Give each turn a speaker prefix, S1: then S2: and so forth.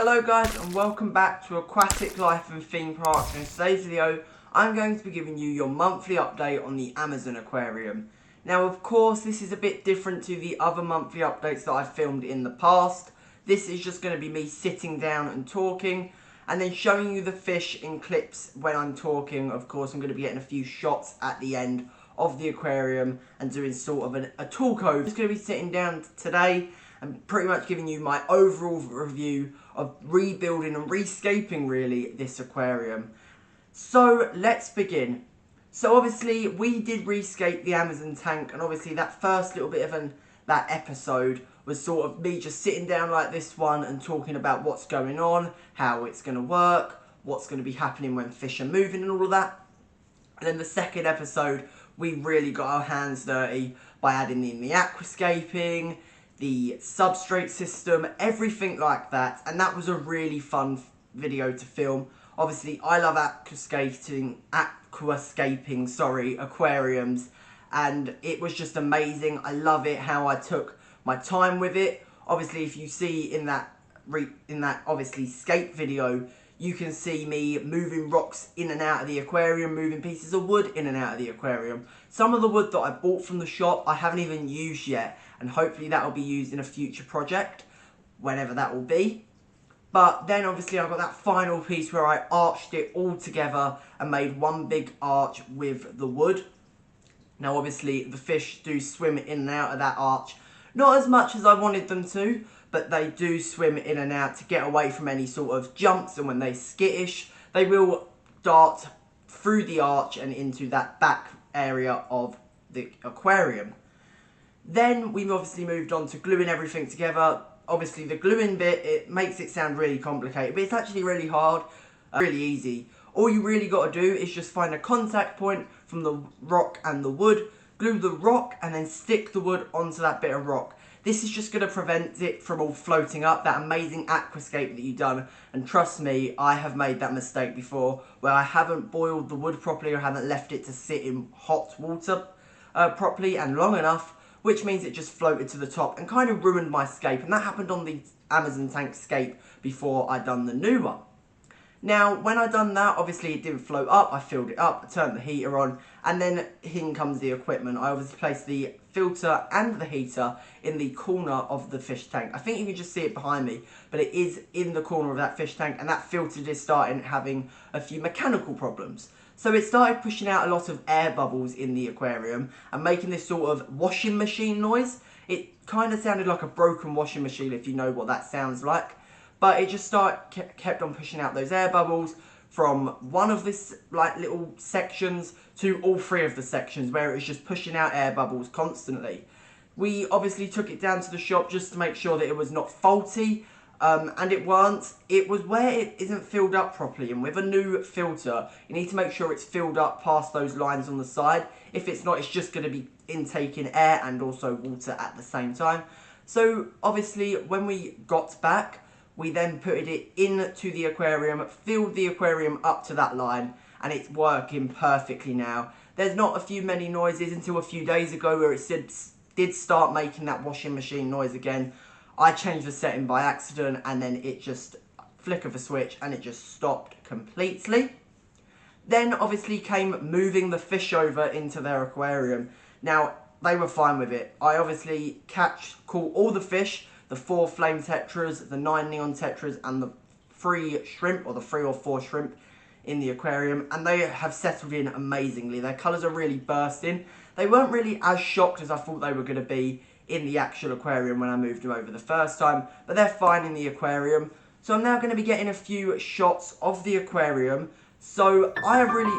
S1: Hello guys and welcome back to Aquatic Life and Theme Parks. In today's video I'm going to be giving you your monthly update on the Amazon Aquarium. Now of course this is a bit different to the other monthly updates that I've filmed in the past. This is just going to be me sitting down and talking and then showing you the fish in clips when I'm talking. Of course I'm going to be getting a few shots at the end of the aquarium and doing sort of a talk-over. I'm just going to be sitting down today and pretty much giving you my overall review of rebuilding and rescaping really this aquarium. So let's begin. So obviously we did rescape the Amazon tank, and obviously that first little bit of that episode was sort of me just sitting down like this one and talking about what's going on, how it's going to work, what's going to be happening when fish are moving and all of that. And then the second episode we really got our hands dirty by adding in the aquascaping, the substrate system, everything like that, and that was a really fun video to film. Obviously I love aquascaping aquariums, and it was just amazing. I love it how I took my time with it. Obviously if you see in that obviously scape video, you can see me moving rocks in and out of the aquarium, moving pieces of wood in and out of the aquarium. Some of the wood that I bought from the shop I haven't even used yet, and hopefully that will be used in a future project, whenever that will be. But then obviously I got that final piece where I arched it all together and made one big arch with the wood. Now obviously the fish do swim in and out of that arch, not as much as I wanted them to, but they do swim in and out to get away from any sort of jumps, and when they skittish, they will dart through the arch and into that back area of the aquarium. Then we've obviously moved on to gluing everything together. Obviously the gluing bit, it makes it sound really complicated, but it's actually really hard, really easy. All you really got to do is just find a contact point from the rock and the wood, glue the rock and then stick the wood onto that bit of rock. This is just going to prevent it from all floating up, that amazing aquascape that you've done. And trust me, I have made that mistake before, where I haven't boiled the wood properly or haven't left it to sit in hot water properly and long enough, which means it just floated to the top and kind of ruined my scape. And that happened on the Amazon tank scape before I done the new one. Now, when I done that, obviously it didn't float up. I filled it up, I turned the heater on, and then in comes the equipment. I obviously placed the filter and the heater in the corner of the fish tank. I think you can just see it behind me, but it is in the corner of that fish tank, and that filter is starting having a few mechanical problems. So it started pushing out a lot of air bubbles in the aquarium and making this sort of washing machine noise. It kind of sounded like a broken washing machine, if you know what that sounds like. But it just kept on pushing out those air bubbles from one of this little sections to all three of the sections, where it was just pushing out air bubbles constantly. We obviously took it down to the shop just to make sure that it was not faulty, and it weren't. It was where it isn't filled up properly, and with a new filter you need to make sure it's filled up past those lines on the side. If it's not, it's just going to be intaking air and also water at the same time. So obviously when we got back, we then put it into the aquarium, filled the aquarium up to that line, and it's working perfectly now. There's not a few many noises until a few days ago where it did start making that washing machine noise again. I changed the setting by accident, and then it just flick of a switch and it just stopped completely. Then obviously came moving the fish over into their aquarium. Now they were fine with it. I obviously caught all the fish, the 4 flame tetras, the 9 neon tetras, and the 3 shrimp, or the 3 or 4 shrimp in the aquarium, and they have settled in amazingly. Their colours are really bursting. They weren't really as shocked as I thought they were going to be in the actual aquarium when I moved them over the first time, but they're fine in the aquarium. So I'm now going to be getting a few shots of the aquarium. So I have really...